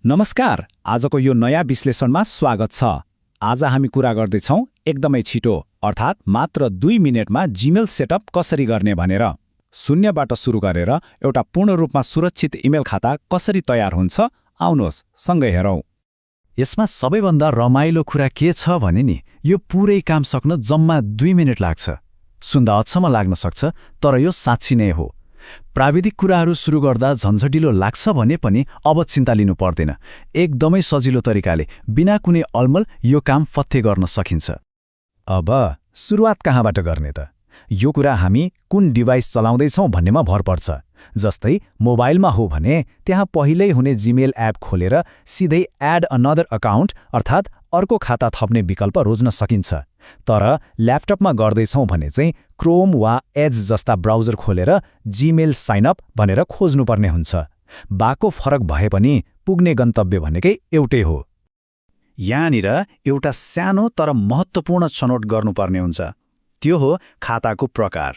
नमस्कार, आजको यो नयाँ विश्लेषणमा स्वागत छ। आज हामी कुरा गर्दैछौँ एकदमै छिटो अर्थात् मात्र 2 मिनेटमा जीमेल सेटअप कसरी गर्ने भनेर। शून्यबाट सुरु गरेर एउटा पूर्ण रूपमा सुरक्षित इमेल खाता कसरी तयार हुन्छ, आउनुहोस् सँगै हेरौँ। यसमा सबैभन्दा रमाइलो कुरा के छ भने नि, यो पुरै काम सक्न जम्मा 2 मिनेट लाग्छ। सुन्दा अचम्म लाग्न सक्छ, तर यो साँच्ची नै हो। प्राविधिक कुराहरू सुरु गर्दा झन्झटिलो लाग्छ भने पनि अब चिन्ता लिनु पर्दैन। एकदमै सजिलो तरिकाले बिना कुनै अलमल यो काम फत्ते गर्न सकिन्छ। अब सुरुवात कहाँबाट गर्ने त? यो कुरा हामी कुन डिभाइस चलाउँदैछौँ भन्नेमा भर पर्छ। जस्तै मोबाइलमा हो भने त्यहाँ पहिल्यै हुने जीमेल एप खोलेर सिधै एड अनदर अकाउन्ट अर्थात् अर्को खाता थप्ने विकल्प रोज्न सकिन्छ। तर ल्यापटपमा गर्दैछौँ भने चाहिँ क्रोम वा एज जस्ता ब्राउजर खोलेर जीमेल साइनअप भनेर खोज्नुपर्ने हुन्छ। बाको फरक भए पनि पुग्ने गन्तव्य भनेकै एउटै हो। यहाँनिर एउटा सानो तर महत्त्वपूर्ण छनौट गर्नुपर्ने हुन्छ। त्यो हो खाताको प्रकार।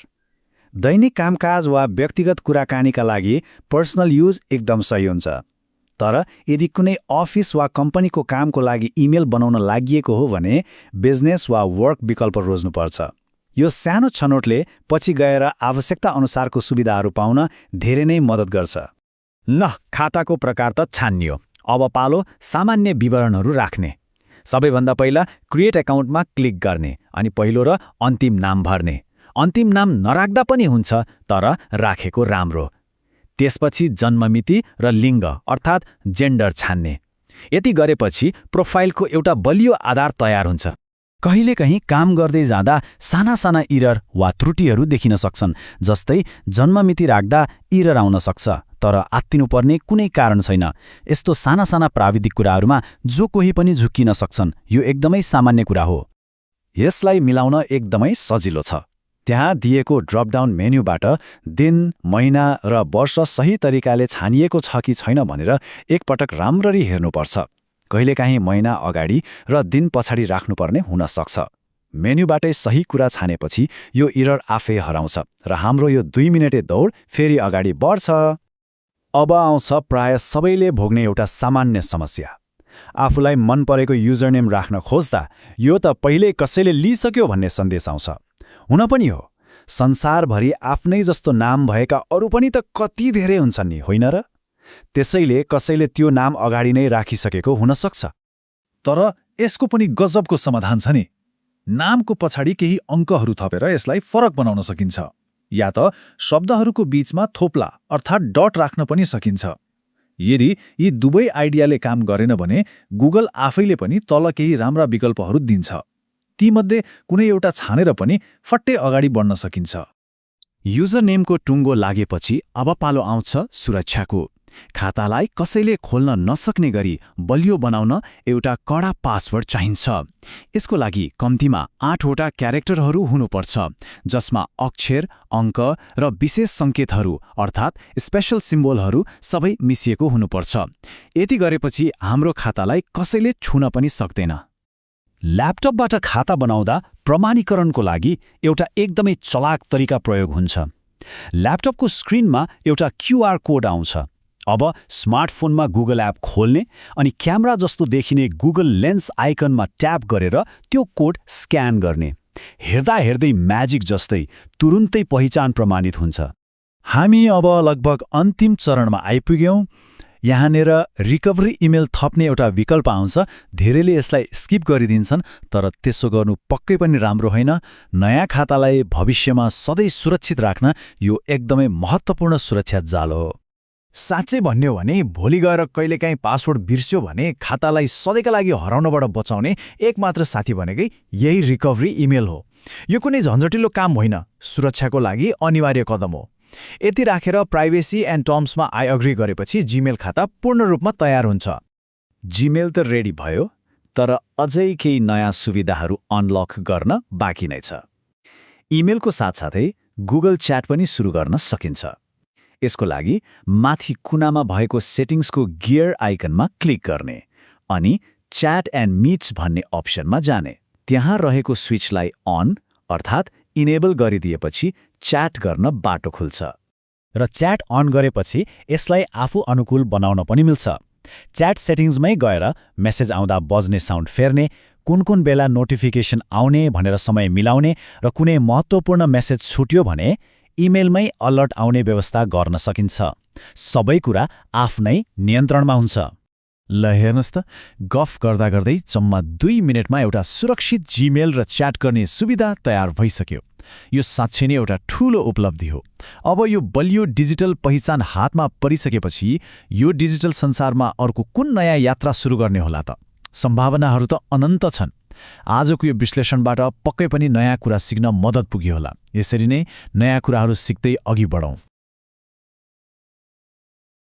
दैनिक कामकाज वा व्यक्तिगत कुराकानीका लागि पर्सनल युज एकदम सही हुन्छ। तर यदि कुनै अफिस वा कम्पनीको कामको लागि इमेल बनाउन लागिएको हो भने बिजनेस वा वर्क विकल्प रोज्नुपर्छ। यो सानो छनौटले पछि गएर आवश्यकता अनुसारको सुविधाहरू पाउन धेरै नै मद्दत गर्छ। ल, खाताको प्रकार त छानियो। अब पालो सामान्य विवरणहरू राख्ने। सबैभन्दा पहिला क्रिएट एकाउन्टमा क्लिक गर्ने अनि पहिलो र अन्तिम नाम भर्ने। अन्तिम नाम नराख्दा पनि हुन्छ, तर राखेको राम्रो। त्यसपछि जन्ममिति र लिङ्ग अर्थात् जेन्डर छान्ने। यति गरेपछि प्रोफाइलको एउटा बलियो आधार तयार हुन्छ। कहिलेकहीँ काम गर्दै जाँदा साना साना इरर वा त्रुटिहरू देखिन सक्छन्। जस्तै जन्ममिति राख्दा इरर आउन सक्छ, तर आत्तिनुपर्ने कुनै कारण छैन। यस्तो साना साना प्राविधिक कुराहरूमा जो कोही पनि झुक्किन सक्छन्। यो एकदमै सामान्य कुरा हो। यसलाई मिलाउन एकदमै सजिलो छ। त्यहाँ दिएको ड्रपडाउन मेन्युबाट दिन, महिना र वर्ष सही तरिकाले छानिएको छ कि छैन भनेर एकपटक राम्ररी हेर्नुपर्छ। कहिलेकाहीँ महिना अगाडि र दिन पछाडि राख्नुपर्ने हुन सक्छ। मेन्युबाटै सही कुरा छानेपछि यो इरर आफै हराउँछ र हाम्रो यो 2 मिनेटे दौड फेरि अगाडि बढ्छ। अब आउँछ प्राय सबैले भोग्ने एउटा सामान्य समस्या। आफूलाई मन परेको युजरनेम राख्न खोज्दा यो त पहिल्यै कसैले लिइसक्यो भन्ने सन्देश आउँछ। हुन पनि हो, संसारभरि आफ्नै जस्तो नाम भएका अरू पनि त कति धेरै हुन्छन् नि, होइन र? त्यसैले कसैले त्यो नाम अगाडि नै राखिसकेको हुन सक्छ। तर यसको पनि गजबको समाधान छ नि। नामको पछाडि केही अङ्कहरू थपेर यसलाई फरक बनाउन सकिन्छ। या त शब्दहरूको बीचमा थोप्ला अर्थात् डट राख्न पनि सकिन्छ। यदि यी दुवै आइडियाले काम गरेन भने गुगल आफैले पनि तल केही राम्रा विकल्पहरू दिन्छ। तीमध्ये कुनै एउटा छानेर पनि फट्टै अगाडि बढ्न सकिन्छ। युजर नेमको टुङ्गो लागेपछि अब पालो आउँछ सुरक्षाको। खातालाई कसैले खोल्न नसक्ने गरी बलियो बनाउन एउटा कडा पासवर्ड चाहिन्छ। यसको लागि कम्तीमा 8वटा क्यारेक्टरहरू हुनुपर्छ, जसमा अक्षर, अङ्क र विशेष सङ्केतहरू अर्थात् स्पेशल सिम्बोलहरू सबै मिसिएको हुनुपर्छ। यति गरेपछि हाम्रो खातालाई कसैले छुन पनि सक्दैन। ल्यापटपबाट खाता बनाउँदा प्रमाणीकरणको लागि एउटा एकदमै चलाक तरिका प्रयोग हुन्छ। ल्यापटपको स्क्रिनमा एउटा QR कोड आउँछ। अब स्मार्टफोनमा गुगल एप खोल्ने अनि क्यामेरा जस्तो देखिने गुगल लेन्स आइकनमा ट्याप गरेर त्यो कोड स्क्यान गर्ने। हेर्दा हेर्दै म्याजिक जस्तै तुरुन्तै पहिचान प्रमाणित हुन्छ। हामी अब लगभग अन्तिम चरणमा आइपुग्यौँ। यहाँनिर रिकभरी इमेल थप्ने एउटा विकल्प आउँछ। धेरैले यसलाई स्किप गरिदिन्छन्, तर त्यसो गर्नु पक्कै पनि राम्रो होइन। नयाँ खातालाई भविष्यमा सधैँ सुरक्षित राख्न यो एकदमै महत्त्वपूर्ण सुरक्षा जाल हो। साँच्चै भन्यो भने भोलि गएर कहिलेकाहीँ पासवर्ड बिर्स्यो भने खातालाई सधैँका लागि हराउनबाट बचाउने एकमात्र साथी भनेकै यही रिकभरी इमेल हो। यो कुनै झन्झटिलो काम होइन, सुरक्षाको लागि अनिवार्य कदम हो। यति राखेर प्राइभेसी एन्ड टर्म्समा आई अग्री गरेपछि जीमेल खाता पूर्ण रूपमा तयार हुन्छ। जीमेल त रेडी भयो, तर अझै केही नयाँ सुविधाहरू अनलक गर्न बाँकी नै छ। इमेलको साथसाथै गुगल च्याट पनि सुरु गर्न सकिन्छ। यसको लागि माथि कुनामा भएको सेटिङ्सको गियर आइकनमा क्लिक गर्ने अनि च्याट एन्ड मिट्स भन्ने अप्सनमा जाने। त्यहाँ रहेको स्विचलाई अन अर्थात् इनेबल गरिदिएपछि च्याट गर्न बाटो खुल्छ। र च्याट अन गरेपछि यसलाई आफू अनुकूल बनाउन पनि मिल्छ। च्याट सेटिङ्समै गएर मेसेज आउँदा बज्ने साउन्ड फेर्ने, कुन बेला नोटिफिकेसन आउने भनेर समय मिलाउने र कुनै महत्त्वपूर्ण मेसेज छुट्यो भने इमेलमै अलर्ट आउने व्यवस्था गर्न सकिन्छ। सबै कुरा आफ्नै नियन्त्रणमा हुन्छ। ल हेर्नुहोस् त, गफ गर्दा गर्दै जम्मा 2 मिनेटमा एउटा सुरक्षित जीमेल र च्याट गर्ने सुविधा तयार भइसक्यो। यो साँच्चै नै एउटा ठूलो उपलब्धि हो। अब यो बलियो डिजिटल पहिचान हातमा परिसकेपछि यो डिजिटल संसारमा अर्को कुन नयाँ यात्रा सुरु गर्ने होला त? सम्भावनाहरू त अनन्त छन्। आजको यो विश्लेषणबाट पक्कै पनि नयाँ कुरा सिक्न मद्दत पुग्यो होला। यसरी नै नयाँ कुराहरू सिक्दै अघि बढौँ।